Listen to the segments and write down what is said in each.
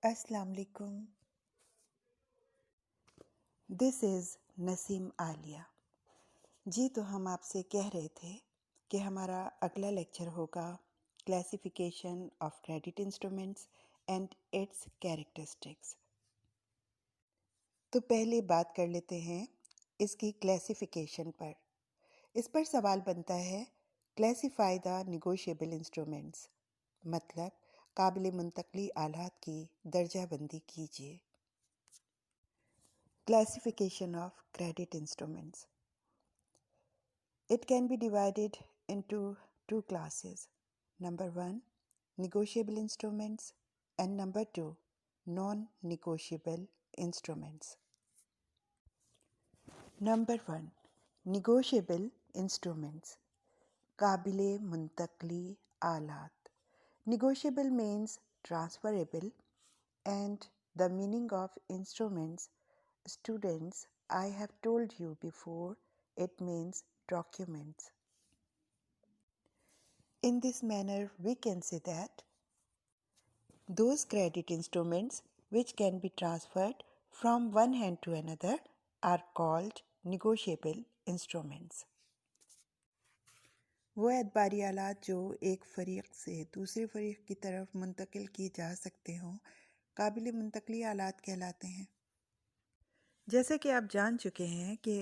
السلام علیکم. دس از نسیم عالیہ. جی تو ہم آپ سے کہہ رہے تھے کہ ہمارا اگلا لیکچر ہوگا classification of credit instruments and its characteristics. تو پہلے بات کر لیتے ہیں اس کی کلاسیفیکیشن پر. اس پر سوال بنتا ہے کلاسیفائی دا نیگوشیبل انسٹرومنٹس، مطلب قابل منتقلی آلات کی درجہ بندی کیجیے. Classification of credit instruments. It can be divided into two classes. Number 1, negotiable instruments, and number 2, non-negotiable instruments. Number 1, negotiable instruments. قابل منتقلی آلات. Negotiable means transferable, and the meaning of instruments, students, I have told you before, it means documents. In this manner, we can say that those credit instruments which can be transferred from one hand to another are called negotiable instruments. وہ اعتباری آلات جو ایک فریق سے دوسرے فریق کی طرف منتقل کی جا سکتے ہوں قابل منتقلی آلات کہلاتے ہیں. جیسے کہ آپ جان چکے ہیں کہ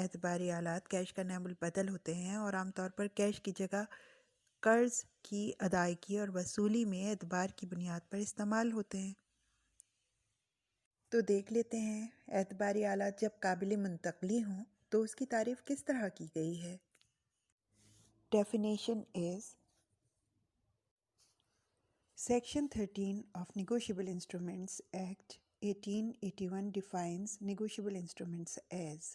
اعتباری آلات کیش کا نام البدل ہوتے ہیں اور عام طور پر کیش کی جگہ قرض کی ادائیگی اور وصولی میں اعتبار کی بنیاد پر استعمال ہوتے ہیں. تو دیکھ لیتے ہیں اعتباری آلات جب قابل منتقلی ہوں تو اس کی تعریف کس طرح کی گئی ہے. Definition is Section 13 of Negotiable Instruments Act 1881 defines negotiable instruments as: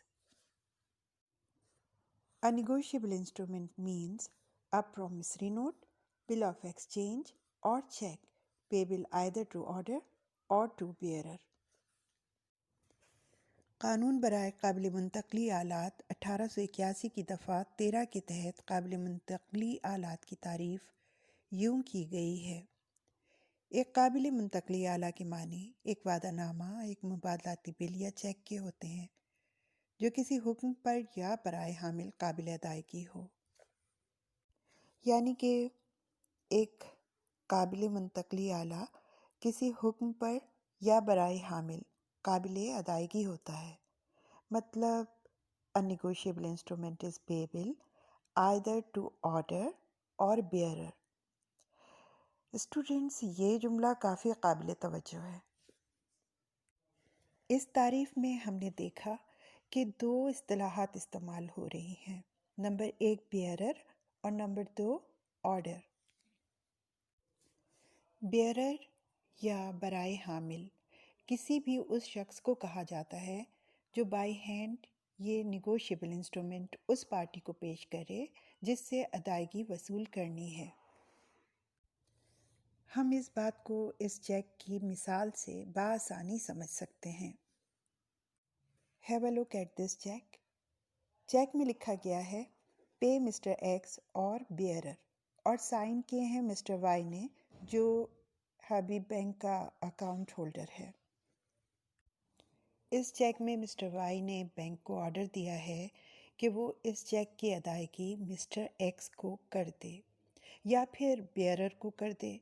a negotiable instrument means a promissory note, bill of exchange, or check payable either to order or to bearer. قانون برائے قابل منتقلی آلات 1881 کی دفعہ 13 کے تحت قابل منتقلی آلات کی تعریف یوں کی گئی ہے: ایک قابل منتقلی آلہ کے معنی ایک وعدہ نامہ، ایک مبادلاتی بل یا چیک کے ہوتے ہیں جو کسی حکم پر یا برائے حامل قابل ادائیگی ہو. یعنی کہ ایک قابل منتقلی آلہ کسی حکم پر یا برائے حامل قابل ادائیگی ہوتا ہے. مطلب a negotiable instrument is payable either to order or bearer. Students, یہ جملہ کافی قابل توجہ ہے. اس تعریف میں ہم نے دیکھا کہ دو اصطلاحات استعمال ہو رہی ہیں. نمبر 1 بیئرر اور نمبر 2 آرڈر. بیئرر یا برائے حامل کسی بھی اس شخص کو کہا جاتا ہے جو بائی ہینڈ یہ نیگوشیبل انسٹرومنٹ اس پارٹی کو پیش کرے جس سے ادائیگی وصول کرنی ہے. ہم اس بات کو اس چیک کی مثال سے بآسانی سمجھ سکتے ہیں. Have a look at this check. Check میں لکھا گیا ہے پے مسٹر ایکس اور بیئرر، اور سائن کیے ہیں مسٹر وائی نے جو حبیب بینک کا اکاؤنٹ ہولڈر ہے. اس چیک میں مسٹر وائی نے بینک کو آرڈر دیا ہے کہ وہ اس چیک کی ادائیگی مسٹر ایکس کو کر دے یا پھر بیئرر کو کر دے.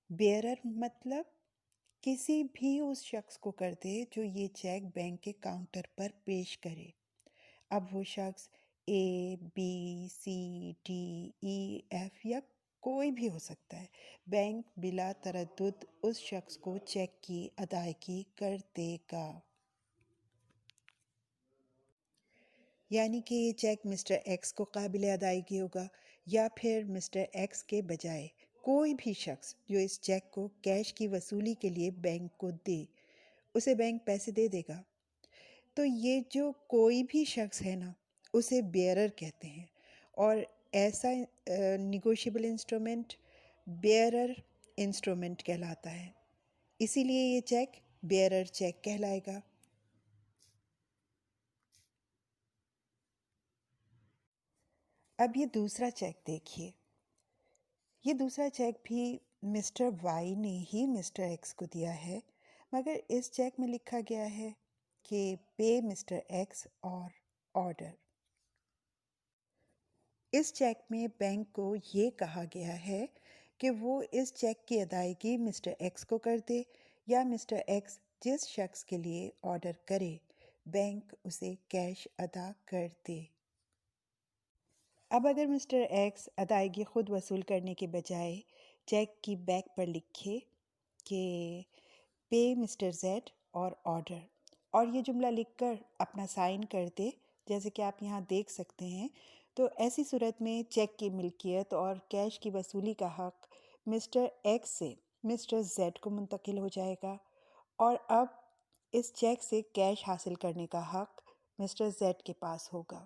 بیئرر مطلب کسی بھی اس شخص کو کر دے جو یہ چیک بینک کے کاؤنٹر پر پیش کرے. اب وہ شخص A B C D E F یا کوئی بھی ہو سکتا ہے. بینک بلا تردد اس شخص کو چیک کی ادائیگی کر دے گا. یعنی کہ یہ چیک مسٹر ایکس کو قابل ادائیگی ہوگا یا پھر مسٹر ایکس کے بجائے کوئی بھی شخص جو اس چیک کو کیش کی وصولی کے لیے بینک کو دے اسے بینک پیسے دے دے گا. تو یہ جو کوئی بھی شخص ہے نا اسے بیئرر کہتے ہیں، اور ایسا نیگوشیبل انسٹرومنٹ بیئرر انسٹرومنٹ کہلاتا ہے. اسی لیے یہ چیک بیئرر چیک کہلائے گا. اب یہ دوسرا چیک دیکھیے. یہ دوسرا چیک بھی مسٹر وائی نے ہی مسٹر ایکس کو دیا ہے، مگر اس چیک میں لکھا گیا ہے کہ پے مسٹر ایکس اور آرڈر۔ اس چیک میں بینک کو یہ کہا گیا ہے کہ وہ اس چیک کی ادائیگی مسٹر ایکس کو کر دے یا مسٹر ایکس جس شخص کے لیے آرڈر کرے بینک اسے کیش ادا کر دے۔ اب اگر مسٹر ایکس ادائیگی خود وصول کرنے کے بجائے چیک کی بیک پر لکھے کہ پے مسٹر زیڈ اور آرڈر، اور یہ جملہ لکھ کر اپنا سائن کر دے جیسے کہ آپ یہاں دیکھ سکتے ہیں، تو ایسی صورت میں چیک کی ملکیت اور کیش کی وصولی کا حق مسٹر ایکس سے مسٹر زیڈ کو منتقل ہو جائے گا، اور اب اس چیک سے کیش حاصل کرنے کا حق مسٹر زیڈ کے پاس ہوگا۔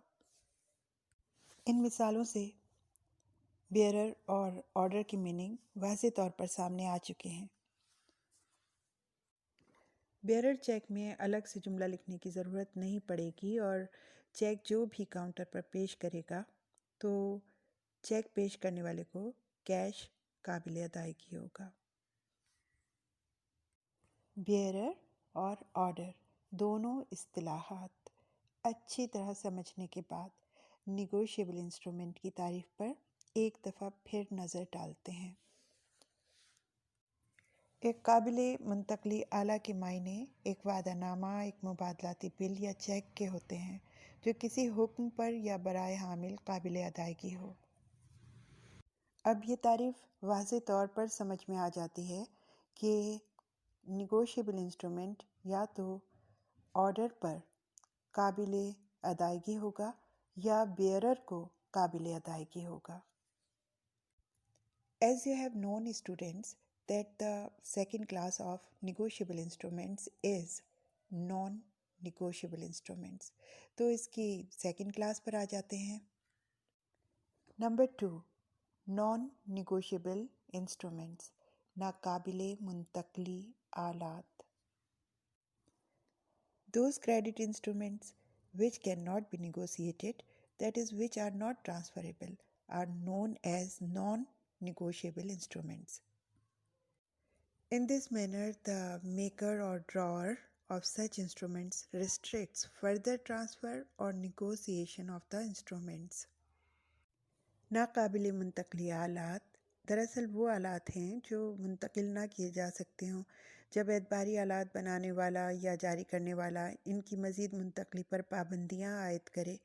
ان مثالوں سے بیئرر اور آرڈر کی میننگ واضح طور پر سامنے آ چکے ہیں۔ بیئرر چیک میں الگ سے جملہ لکھنے کی ضرورت نہیں پڑے گی، اور چیک جو بھی کاؤنٹر پر پیش کرے گا تو چیک پیش کرنے والے کو کیش قابل ادائیگی ہوگا۔ بیئرر اور آرڈر دونوں اصطلاحات اچھی طرح سمجھنے کے بعد نیگوشیبل انسٹرومنٹ کی تعریف پر ایک دفعہ پھر نظر ڈالتے ہیں۔ ایک قابل منتقلی آلہ کے معنی ایک وعدہ نامہ، ایک مبادلاتی بل یا چیک کے ہوتے ہیں جو کسی حکم پر یا برائے حامل قابل ادائیگی ہو۔ اب یہ تعریف واضح طور پر سمجھ میں آ جاتی ہے کہ نیگوشیبل انسٹرومنٹ یا تو آرڈر پر قابل ادائیگی ہوگا یا بیئرر کو قابل ادائیگی ہوگا۔ As you have known, students, that the second class of negotiable instruments is non-negotiable instruments. تو اس کی سیکنڈ کلاس پر آ جاتے ہیں۔ نمبر 2، non-negotiable instruments، ناقابل منتقلی آلات۔ Those credit instruments which cannot be negotiated, that is, which are not transferable, are known as non-negotiable instruments. In this manner, the maker or drawer of such instruments restricts further transfer or negotiation of the instruments. ناقابل منتقلی آلات دراصل وہ آلات ہیں جو منتقل نہ کیے جا سکتے ہوں جب اعتباری آلات بنانے والا یا جاری کرنے والا ان کی مزید منتقلی پر پابندیاں عائد کرے،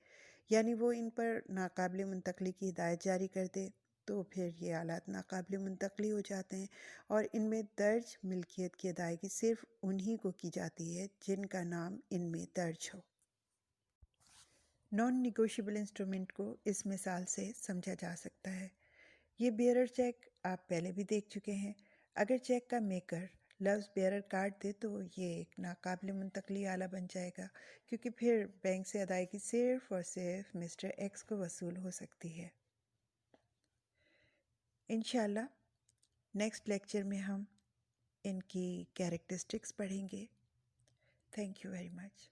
یعنی وہ ان پر ناقابل منتقلی کی ہدایت جاری کر دے، تو پھر یہ آلات ناقابل منتقلی ہو جاتے ہیں، اور ان میں درج ملکیت کی ادائیگی صرف انہی کو کی جاتی ہے جن کا نام ان میں درج ہو۔ نان نیگوشیبل انسٹرومنٹ کو اس مثال سے سمجھا جا سکتا ہے۔ یہ بیئرر چیک آپ پہلے بھی دیکھ چکے ہیں۔ اگر چیک کا میکر لفظ بیئرر کاٹ دے تو یہ ایک ناقابل منتقلی آلہ بن جائے گا، کیونکہ پھر بینک سے ادائیگی صرف اور صرف مسٹر ایکس کو وصول ہو سکتی ہے۔ انشاءاللہ نیکسٹ لیکچر میں ہم ان کی کیریکٹرسٹکس پڑھیں گے۔ Thank you very much.